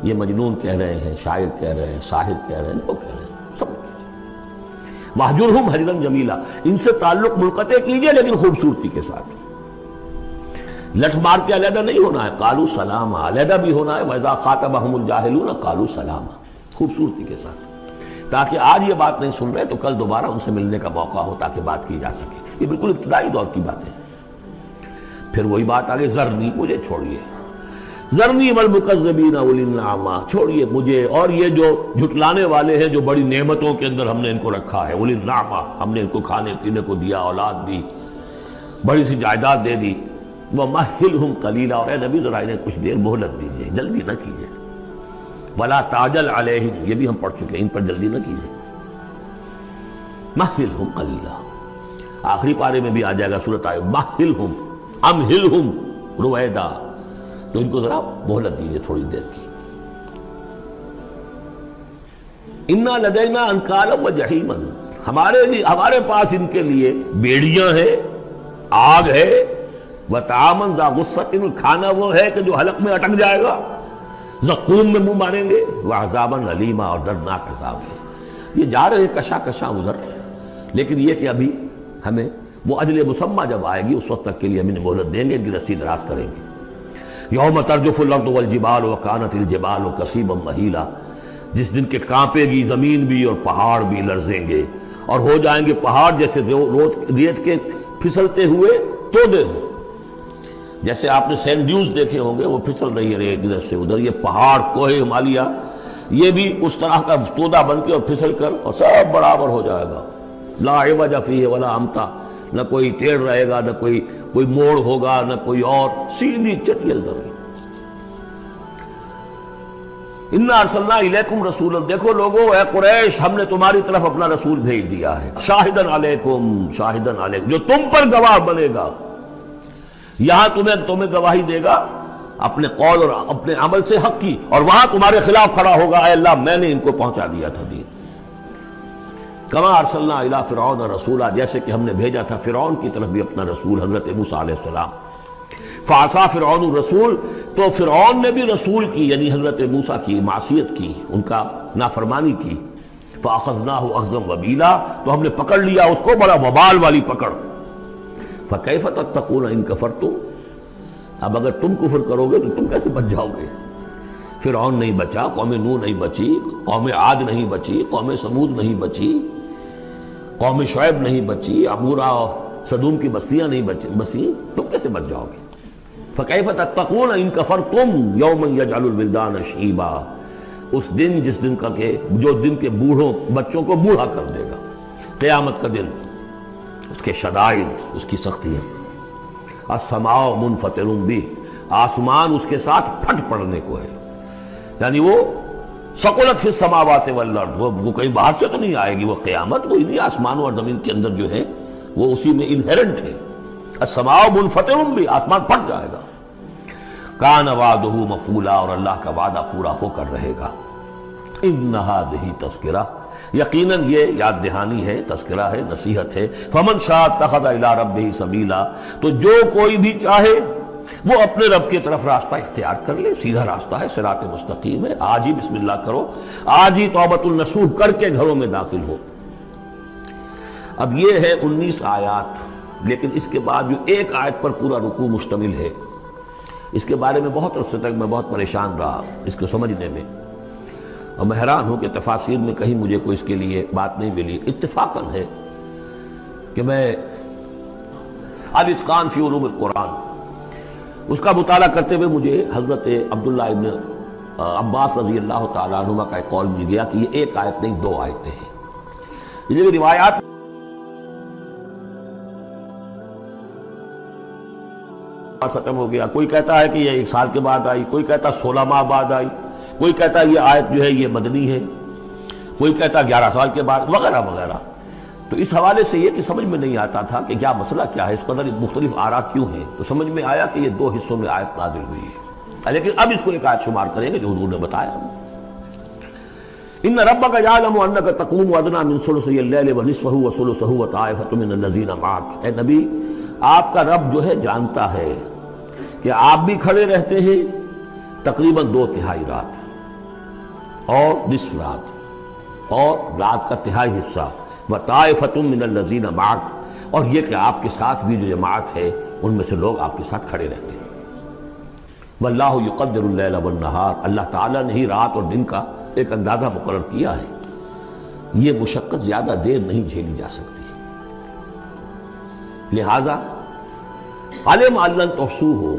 [SPEAKER 3] یہ مجنون کہہ رہے ہیں، شاعر کہہ رہے ہیں، ساحر کہہ رہے ہیں، وہ کہہ رہے ہیں، صبر کیجئے. وَاہْجُرْهُمْ حَجْرًا جَمِيلًا، ان سے تعلق منقطع کیجئے لیکن خوبصورتی کے ساتھ. لٹ مار کے علیحدہ نہیں ہونا ہے، قالوا سلاما، علیحدہ بھی ہونا ہے، وَإِذَا خَاطَبَهُمُ الْجَاهِلُونَ قَالُوا سَلَامًا، خوبصورتی کے ساتھ، تاکہ آج یہ بات نہیں سن رہے تو کل دوبارہ ان سے ملنے کا موقع ہو تاکہ بات کی جا سکے. یہ بالکل ابتدائی دور کی باتیں. پھر وہی بات آگے، ذرنی، مجھے چھوڑیے، ذرنی والمکذبین اولی النعمہ، چھوڑیے مجھے اور یہ جو جھٹلانے والے ہیں جو بڑی نعمتوں کے اندر ہم نے ان کو رکھا ہے. اولی النعمہ، ہم نے ان کو کھانے پینے کو دیا، اولاد دی، بڑی سی جائیداد دے دی. وَمَهِّلْهُمْ قَلِيلًا، اور اے نبی ذرا انہیں کچھ دیر مہلت دیجیے، جلدی نہ کیجیے. وَلَا تَعْجَلْ عَلَيْهِمْ، یہ بھی ہم پڑھ چکے ہیں، ان پر جلدی نہ کیجیے. مَهِّلْهُمْ قَلِيلًا، آخری پارے میں بھی آ جائے گا سورۃ آئے مَهِّلْهُمْ أَمْهِلْهُمْ رُوَیدًا، تو ان کو ذرا مہلت دیجیے تھوڑی دیر کی. اِنَّا لَدَيْنَا أَنْكَالًا وَجَحِيمًا، ہمارے پاس ان کے لیے بیڑیاں ہیں، آگ ہے، وَطَعَامًا ذَا غُصَّةٍ، کھانا وہ ہے کہ جو حلق میں اٹک جائے گا، زقوم میں منہ ماریں گے، وَعَذَابًا أَلِيمًا، اور دردناک عذاب ہے. یہ جا رہے ہیں کشا کشا ادھر، لیکن یہ کہ ابھی ہمیں وہ اجل مسمى جب آئے گی اس وقت تک کے لیے ہم انہیں مہلت دیں گے، ان کی رسی دراز کریں گے. یوم ترجف الارض والجبال وکانت الجبال کثیبا مہیلا، جس دن کے کانپے گی زمین بھی اور پہاڑ بھی لرزیں گے اور ہو جائیں گے پہاڑ جیسے ریت کے پھسلتے ہوئے تودے ہوں. جیسے آپ نے سینڈ ڈیوز دیکھے ہوں گے، وہ پھسل رہی ہے ادھر سے ادھر. یہ پہاڑ کوہ ہمالیہ یہ بھی اس طرح کا تودا بن کے اور پھسل کر اور سب برابر ہو جائے گا. لا عوج فیہ ولا امتا، نہ کوئی ٹیڑھ رہے گا، نہ کوئی موڑ ہوگا، نہ کوئی اور، سیدھی چٹیل زمین. انا ارسلنا الیکم رسولا، دیکھو لوگو اے قریش، ہم نے تمہاری طرف اپنا رسول بھیج دیا ہے. شاہدن علیکم، شاہدن علیکم، جو تم پر گواہ بنے گا. یہاں تمہیں گواہی دے گا اپنے قول اور اپنے عمل سے حق کی، اور وہاں تمہارے خلاف کھڑا ہوگا، اے اللہ میں نے ان کو پہنچا دیا تھا دین. کما ارسلنا الی فرعون رسولا، جیسے کہ ہم نے بھیجا تھا فرعون کی طرف بھی اپنا رسول حضرت موسیٰ علیہ السلام. فعصا فرعون الرسول، تو فرعون نے بھی رسول کی یعنی حضرت موسیٰ کی معصیت کی، ان کا نافرمانی کی. فاخذناہ اخذا وبیلا، تو ہم نے پکڑ لیا اس کو بڑا وبال والی پکڑ. فکیف تتقون ان کفرتم، اب اگر تم کفر کرو گے تو تم کیسے بچ جاؤ گے؟ فرعون نہیں بچا، قوم نوح نہیں بچی، قوم عاد نہیں بچی، قوم سمود نہیں بچی، قوم شعیب نہیں بچی، عمورہ اور صدوم کی بستیاں نہیں بسی، تم کیسے بچ جاؤ گے؟ فکیف تتقون ان کفرتم یوما یجعل الولدان شیبا، اس دن جس دن کا کہ جو دن کے بوڑھوں بچوں کو بوڑھا کر دے گا. قیامت کا دن، اس کے شدائد، اس کی سختیاں. السماء منفطر بہ، آسمان اس کے ساتھ پھٹ پڑنے کو ہے، یعنی وہ ثقلت فی السماوات والارض، وہ کہیں باہر سے تو نہیں آئے گی، وہ قیامت وہ انہی آسمانوں اور زمین کے اندر جو ہے وہ اسی میں انہیرنٹ ہے. السماء منفطر بہ، آسمان پھٹ جائے گا. کان وعدہ مفعولا، اور اللہ کا وعدہ پورا ہو کر رہے گا. ان ھذہ تذکرہ، یقیناً یہ یاد دہانی ہے، تذکرہ ہے، نصیحت ہے. فمن شاء اتخذ الی ربہ سبیلا، تو جو کوئی بھی چاہے وہ اپنے رب کی طرف راستہ اختیار کر لے، سیدھا راستہ ہے، صراط مستقیم ہے. آج ہی بسم اللہ کرو، آج ہی توبۃ النصوح کر کے گھروں میں داخل ہو. اب یہ ہے 19 آیات، لیکن اس کے بعد جو ایک آیت پر پورا رکوع مشتمل ہے، اس کے بارے میں بہت عرصے تک میں بہت پریشان رہا اس کو سمجھنے میں، اور میں حیران ہوں کہ تفاسیر میں کہیں مجھے کوئی اس کے لیے بات نہیں ملی. اتفاقاً ہے کہ میں الاتقان فی علوم القرآن اس کا مطالعہ کرتے ہوئے مجھے حضرت عبداللہ ابن عباس رضی اللہ تعالیٰ عنہما کا ایک قول مل گیا کہ یہ ایک آیت نہیں 2 آیتیں ہیں. یہ روایات ختم ہو گیا، کوئی کہتا ہے کہ یہ 1 سال کے بعد آئی، کوئی کہتا 16 ماہ بعد آئی، کوئی کہتا یہ آیت جو ہے یہ مدنی ہے، کوئی کہتا 11 سال کے بعد، وغیرہ وغیرہ. تو اس حوالے سے یہ کہ سمجھ میں نہیں آتا تھا کہ کیا مسئلہ کیا ہے، اس قدر مختلف آراء کیوں ہیں. تو سمجھ میں آیا کہ یہ 2 حصوں میں آیت نازل ہوئی ہے، لیکن اب اس کو ایک آیت شمار کریں گے جو حضور نے بتایا. ان ربک یعلم انک تقوم ادنی من ثلثی اللیل ونصفہ وثلثہ وطائفۃ من الذین معک، اے نبی آپ کا رب جو ہے جانتا ہے کہ آپ بھی کھڑے رہتے ہیں تقریباً 2/3 رات اور نصف رات اور رات کا تہائی حصہ، وطائفۃ من الذین معک، اور یہ کہ آپ کے ساتھ بھی جو جماعت ہے ان میں سے لوگ آپ کے ساتھ کھڑے رہتے ہیں۔ واللہ یقدر اللیل والنہار، اللہ تعالیٰ نے ہی رات اور دن کا ایک اندازہ مقرر کیا ہے، یہ مشقت زیادہ دیر نہیں جھیلی جا سکتی، لہذا علم ان لن تحصوہ،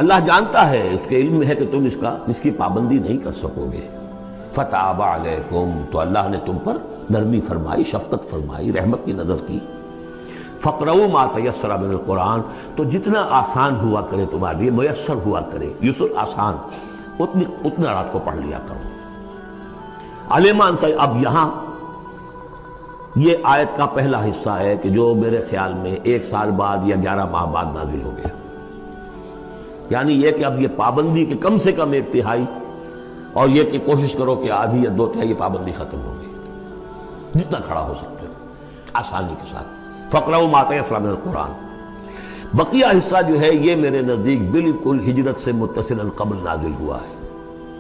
[SPEAKER 3] اللہ جانتا ہے، اس کے علم میں ہے کہ تم اس کی پابندی نہیں کر سکو گے۔ فتاب علیکم، تو اللہ نے تم پر نرمی فرمائی، شفقت فرمائی، رحمت کی نظر کی۔ فقرؤوا ما تیسر من القرآن، تو جتنا آسان ہوا کرے تمہارے لیے، میسر ہوا کرے، یسر آسان، اتنا رات کو پڑھ لیا کرو۔ علمان سے اب یہاں یہ آیت کا پہلا حصہ ہے کہ جو میرے خیال میں 1 سال بعد یا 11 ماہ بعد نازل ہو گیا، یعنی یہ کہ اب یہ پابندی کہ کم سے کم 1/3، اور یہ کہ کوشش کرو کہ آدھی یا 2/3 یہ پابندی ختم ہو گئی، جتنا کھڑا ہو سکتے ہو آسانی کے ساتھ۔ فقرؤوا ما تیسر من القرآن، بقیہ حصہ جو ہے یہ میرے نزدیک بالکل ہجرت سے متصل قبل نازل ہوا ہے،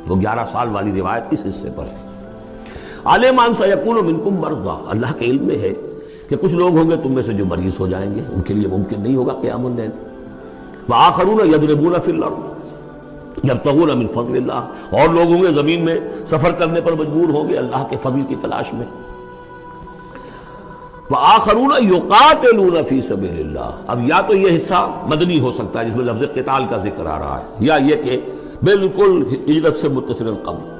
[SPEAKER 3] وہ 11 سال والی روایت اس حصے پر ہے۔ علم ان سیکون منکم مرضی، اللہ کے علم میں ہے کہ کچھ لوگ ہوں گے تم میں سے جو مریض ہو جائیں گے، ان کے لیے ممکن نہیں ہوگا قیام اللیل۔ وآخرون یضربون فی الارض یبتغون من فضل اللہ، اور لوگ ہوں گے زمین میں سفر کرنے پر مجبور ہوں گے اللہ کے فضل کی تلاش میں۔ وآخرون یقاتلون فی سبیل اللہ، اب یا تو یہ حصہ مدنی ہو سکتا ہے جس میں لفظ قتال کا ذکر آ رہا ہے، یا یہ کہ بالکل ہجرت سے متصل قبل،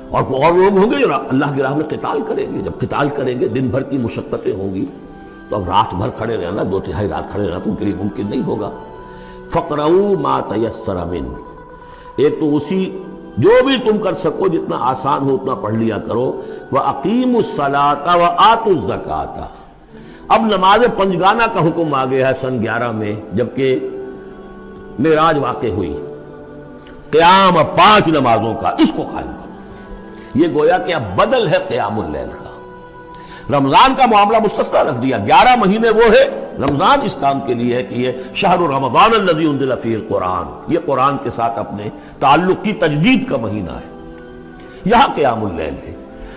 [SPEAKER 3] اور لوگ ہوں گے جو اللہ کی راہ میں قتال کریں گے۔ جب قتال کریں گے دن بھر کی مشقتیں ہوں گی، تو اب رات بھر کھڑے رہنا، 2/3 رات کھڑے رہنا تو ان کے لیے ممکن نہیں ہوگا۔ فقرؤوا ما تیسر من، ایک تو اسی جو بھی تم کر سکو جتنا آسان ہو اتنا پڑھ لیا کرو۔ وَأَقِیمُوا الصَّلَاةَ وَآتُوا الزَّکَاةَ، اب نماز پنجگانہ کا حکم آ گیا ہے سن 11 میں، جبکہ معراج واقع ہوئی، قیام 5 نمازوں کا، اس کو قائم کرو۔ یہ گویا کہ اب بدل ہے قیام اللیل کا۔ رمضان کا معاملہ مستثنیٰ رکھ دیا، 11 مہینے وہ ہے، رمضان اس کام کے لیے ہے کہ یہ شہر رمضان الذی انزل فیہ القرآن، یہ قرآن کے ساتھ اپنے تعلق کی تجدید کا مہینہ ہے، یہاں قیام اللیل ہے۔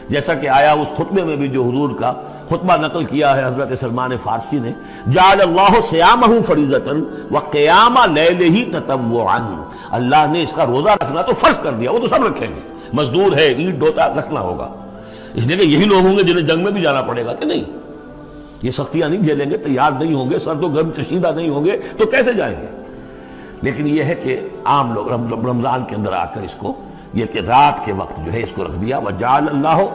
[SPEAKER 3] جیسا کہ آیا اس خطبے میں بھی جو حضور کا خطبہ نقل کیا ہے حضرت سلمان فارسی نے، جعل اللہ صیامہ فریضۃ وقیام لیلہ تطوعا، اللہ نے اس کا روزہ رکھنا تو فرض کر دیا، وہ تو سب رکھیں گے، مزدور ہے، اینٹ ڈھوتا رکھنا ہوگا، اس لیے کہ یہی لوگ ہوں گے جنہیں جنگ میں بھی جانا پڑے گا کہ نہیں، یہ سختیاں نہیں جھیلیں گے، تیار نہیں ہوں گے، سرد و گرم کشیدہ نہیں ہوں گے تو کیسے جائیں گے۔ لیکن یہ ہے کہ عام لوگ رمضان کے اندر آ کر اس کو یہ کہ رات کے وقت جو ہے اس کو رکھ دیا، وجعل اللہ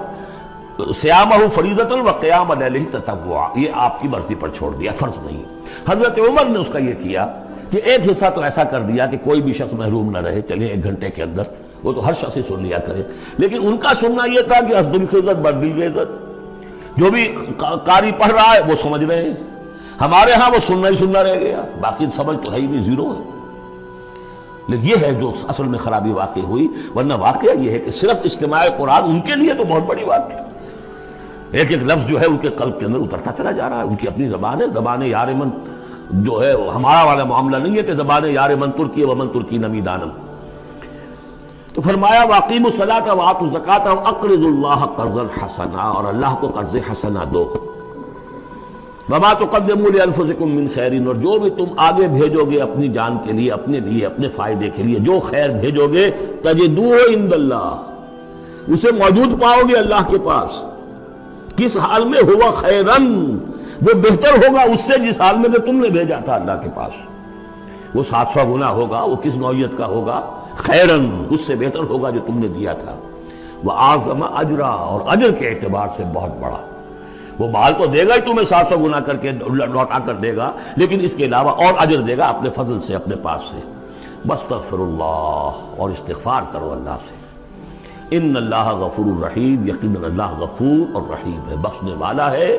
[SPEAKER 3] صیامہ فریضۃ وقیام لیلہ تطوعا، یہ آپ کی مرضی پر چھوڑ دیا، فرض نہیں۔ حضرت عمر نے اس کا یہ کیا کہ ایک حصہ تو ایسا کر دیا کہ کوئی بھی شخص محروم نہ رہے، چلے 1 گھنٹے کے اندر وہ تو ہر شخص ہی سن لیا کرے، لیکن ان کا سننا یہ تھا کہ حسب الخزت بردل کی عزت، جو بھی قاری پڑھ رہا ہے وہ سمجھ رہے ہیں، ہمارے ہاں وہ سننا ہی سننا رہ گیا، باقی سمجھ تو ہے ہی نہیں، زیرو ہے۔ لیکن یہ ہے جو اصل میں خرابی واقع ہوئی، ورنہ واقعہ یہ ہے کہ صرف اجتماع قرآن ان کے لیے تو بہت بڑی بات ہے، ایک ایک لفظ جو ہے ان کے قلب کے اندر اترتا چلا جا رہا ہے، ان کی اپنی زبان ہے، زبان یار من جو ہے ہمارا والا معاملہ نہیں ہے کہ زبان یار من ترکی ہے ومن ترکی نمی دانم۔ تو فرمایا واقیموا الصلاۃ وآتوا الزکاۃ واقرضوا اللہ قرضا حسنا، اور اللہ کو قرض حسنا دو۔ وما تقدموا لانفسکم من خیر، اور جو بھی تم آگے بھیجو گے اپنی جان کے لیے، اپنے فائدے کے لیے جو خیر بھیجو گے، تجدوہ عند اللہ، اسے موجود پاؤ گے اللہ کے پاس، کس حال میں؟ ہوا خیرن، وہ بہتر ہوگا اس سے جس حال میں کہ تم نے بھیجا تھا اللہ کے پاس، وہ 700 گنا ہوگا، وہ کس نوعیت کا ہوگا؟ خیرن، اس سے بہتر ہوگا جو تم نے دیا تھا۔ وَأَعْظَمَ أَجْرًا، اور اجر کے اعتبار سے بہت بڑا، وہ مال تو دے گا ہی تمہیں 700 گنا کر کے لوٹا کر دے گا، لیکن اس کے علاوہ اور اجر دے گا اپنے فضل سے، اپنے پاس سے۔ بستغفر اللہ، اور استغفار کرو اللہ سے۔ ان اللہ غفور الرحیم، یقیناً اللہ غفور اور رحیم ہے، بخشنے والا ہے